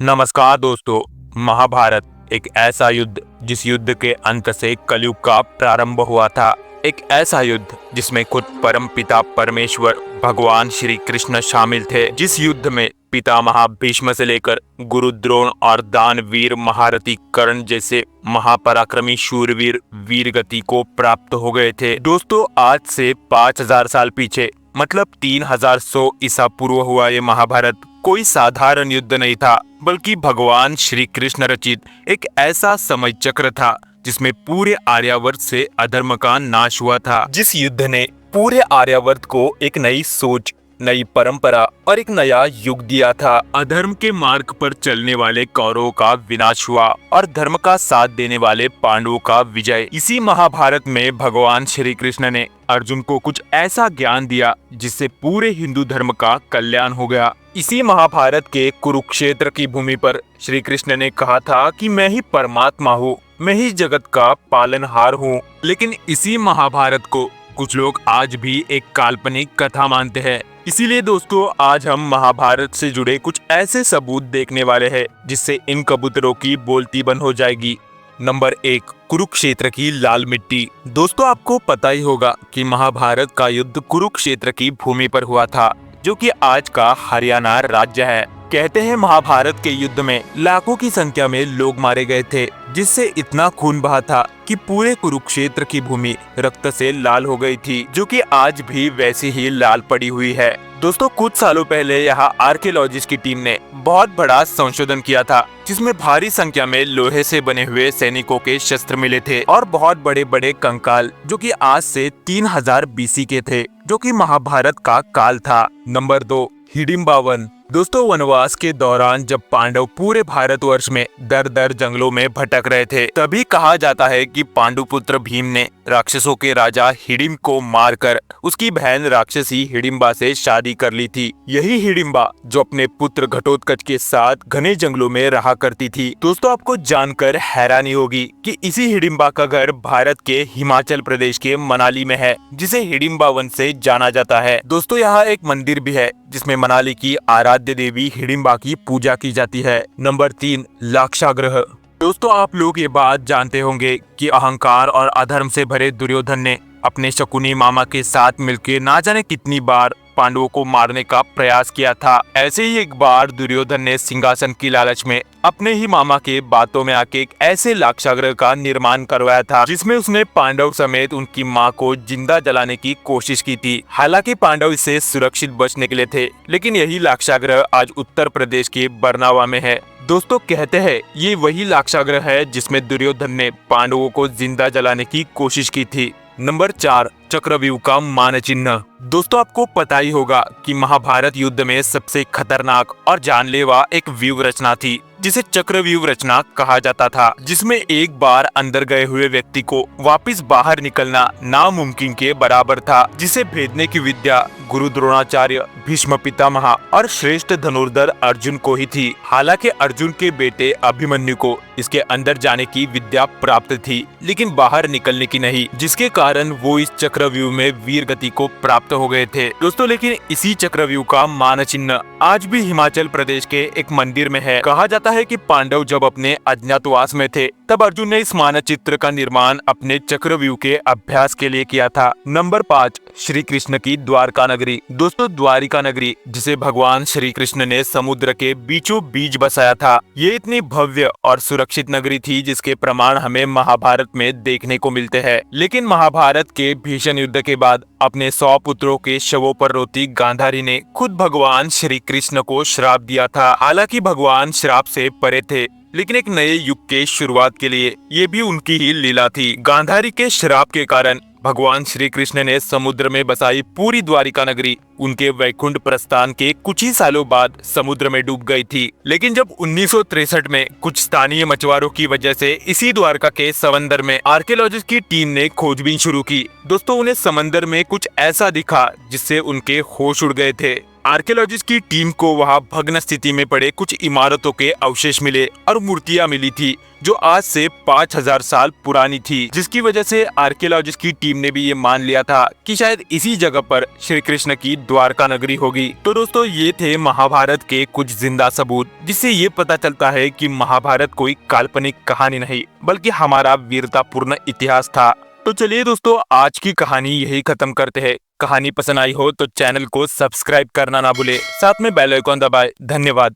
नमस्कार दोस्तों। महाभारत एक ऐसा युद्ध जिस युद्ध के अंत से कलयुग का प्रारंभ हुआ था। एक ऐसा युद्ध जिसमें खुद परम पिता परमेश्वर भगवान श्री कृष्ण शामिल थे। जिस युद्ध में पितामह भीष्म से लेकर गुरु द्रोण और दानवीर महारथी कर्ण जैसे महापराक्रमी शूरवीर वीर गति को प्राप्त हो गए थे। दोस्तों, आज से 5000 साल पीछे मतलब 3100 ईसा पूर्व हुआ ये महाभारत कोई साधारण युद्ध नहीं था, बल्कि भगवान श्री कृष्ण रचित एक ऐसा समय चक्र था जिसमें पूरे आर्यावर्त से अधर्म का नाश हुआ था। जिस युद्ध ने पूरे आर्यावर्त को एक नई सोच, नई परंपरा और एक नया युग दिया था। अधर्म के मार्ग पर चलने वाले कौरवों का विनाश हुआ और धर्म का साथ देने वाले पांडवों का विजय। इसी महाभारत में भगवान श्री कृष्ण ने अर्जुन को कुछ ऐसा ज्ञान दिया जिससे पूरे हिंदू धर्म का कल्याण हो गया। इसी महाभारत के कुरुक्षेत्र की भूमि पर श्री कृष्ण ने कहा था कि मैं ही परमात्मा हूँ, मैं ही जगत का पालनहार हूँ। लेकिन इसी महाभारत को कुछ लोग आज भी एक काल्पनिक कथा मानते हैं। इसीलिए दोस्तों, आज हम महाभारत से जुड़े कुछ ऐसे सबूत देखने वाले हैं जिससे इन कबूतरों की बोलती बंद हो जाएगी। नंबर 1, कुरुक्षेत्र की लाल मिट्टी। दोस्तों, आपको पता ही होगा कि महाभारत का युद्ध कुरुक्षेत्र की भूमि पर हुआ था, जो कि आज का हरियाणा राज्य है। कहते हैं महाभारत के युद्ध में लाखों की संख्या में लोग मारे गए थे, जिससे इतना खून बहा था कि पूरे कुरुक्षेत्र की भूमि रक्त से लाल हो गई थी, जो कि आज भी वैसी ही लाल पड़ी हुई है। दोस्तों, कुछ सालों पहले यहाँ आर्कियोलॉजिस्ट की टीम ने बहुत बड़ा संशोधन किया था, जिसमें भारी संख्या में लोहे से बने हुए सैनिकों के शस्त्र मिले थे और बहुत बड़े बड़े कंकाल, जो कि आज से 3000 बीसी के थे, जो कि महाभारत का काल था। Number 2, Hidimba one. दोस्तों, वनवास के दौरान जब पांडव पूरे भारतवर्ष में दर दर जंगलों में भटक रहे थे, तभी कहा जाता है कि पांडुपुत्र भीम ने राक्षसों के राजा हिडिंब को मारकर उसकी बहन राक्षसी हिडिंबा से शादी कर ली थी। यही हिडिंबा जो अपने पुत्र घटोत्कच के साथ घने जंगलों में रहा करती थी। दोस्तों, आपको जानकर हैरानी होगी कि इसी हिडिंबा का घर भारत के हिमाचल प्रदेश के मनाली में है, जिसे हिडिंबा वन से जाना जाता है। दोस्तों, यहाँ एक मंदिर भी है जिसमें मनाली की आराध्य देवी हिडिंबा की पूजा की जाती है। नंबर 3, लाक्षागृह। दोस्तों, आप लोग ये बात जानते होंगे कि अहंकार और अधर्म से भरे दुर्योधन ने अपने शकुनी मामा के साथ मिलकर ना जाने कितनी बार पांडवों को मारने का प्रयास किया था। ऐसे ही एक बार दुर्योधन ने सिंहासन की लालच में अपने ही मामा के बातों में आके एक ऐसे लाक्षागृह का निर्माण करवाया था, जिसमें उसने पांडव समेत उनकी मां को जिंदा जलाने की कोशिश की थी। हालांकि पांडव इससे सुरक्षित बचने के लिए थे, लेकिन यही लाक्षागृह आज उत्तर प्रदेश के बरनावा में है। दोस्तों, कहते हैं ये वही लाक्षागृह है जिसमें दुर्योधन ने पांडवों को जिंदा जलाने की कोशिश की थी। नंबर 4, चक्रव्यूह का मानचिन्ह। दोस्तों, आपको पता ही होगा कि महाभारत युद्ध में सबसे खतरनाक और जानलेवा एक व्यूह रचना थी, जिसे चक्रव्यूह रचना कहा जाता था, जिसमें एक बार अंदर गए हुए व्यक्ति को वापस बाहर निकलना नामुमकिन के बराबर था, जिसे भेदने की विद्या गुरु द्रोणाचार्य, भीष्म पितामह और श्रेष्ठ धनुर्धर अर्जुन को ही थी। हालांकि अर्जुन के बेटे अभिमन्यु को इसके अंदर जाने की विद्या प्राप्त थी, लेकिन बाहर निकलने की नहीं, जिसके कारण वो इस चक्रव्यूह में वीर गति को प्राप्त हो गए थे। दोस्तों, लेकिन इसी चक्रव्यूह का मानचिन्ह आज भी हिमाचल प्रदेश के एक मंदिर में है। कहा जाता है कि पांडव जब अपने अज्ञातवास में थे, तब अर्जुन ने इस मानचित्र का निर्माण अपने चक्रव्यूह के अभ्यास के लिए किया था। नंबर 5, श्री कृष्ण की द्वारका नगरी। दोस्तों, द्वारिका नगरी, जिसे भगवान श्री कृष्ण ने समुद्र के बीचों बीच बसाया था, ये इतनी भव्य और सुरक्षित नगरी थी जिसके प्रमाण हमें महाभारत में देखने को मिलते हैं। लेकिन महाभारत के भीषण युद्ध के बाद अपने 100 पुत्रों के शवों पर रोती गांधारी ने खुद भगवान श्री कृष्ण को श्राप दिया था। हालांकि भगवान श्राप से परे थे, लेकिन एक नए युग के शुरुआत के लिए ये भी उनकी ही लीला थी। गांधारी के श्राप के कारण भगवान श्री कृष्ण ने समुद्र में बसाई पूरी द्वारिका नगरी उनके वैकुंठ प्रस्थान के कुछ ही सालों बाद समुद्र में डूब गई थी। लेकिन जब 1963 में कुछ स्थानीय मछुआरों की वजह से इसी द्वारका के समंदर में आर्कियोलॉजिस्ट की टीम ने खोजबीन शुरू की, दोस्तों, उन्हें समंदर में कुछ ऐसा दिखा जिससे उनके होश उड़ गए थे। आर्कियोलॉजिस्ट की टीम को वहां भग्न स्थिति में पड़े कुछ इमारतों के अवशेष मिले और मूर्तियां मिली थी जो आज से 5000 साल पुरानी थी, जिसकी वजह से आर्कियोलॉजिस्ट की टीम ने भी ये मान लिया था कि शायद इसी जगह पर श्री कृष्ण की द्वारका नगरी होगी। तो दोस्तों, ये थे महाभारत के कुछ जिंदा सबूत, जिससे ये पता चलता है कि महाभारत कोई काल्पनिक कहानी नहीं बल्कि हमारा वीरतापूर्ण इतिहास था। तो चलिए दोस्तों, आज की कहानी यही खत्म करते हैं। कहानी पसंद आई हो तो चैनल को सब्सक्राइब करना ना भूले, साथ में बेल आइकॉन दबाएं। धन्यवाद।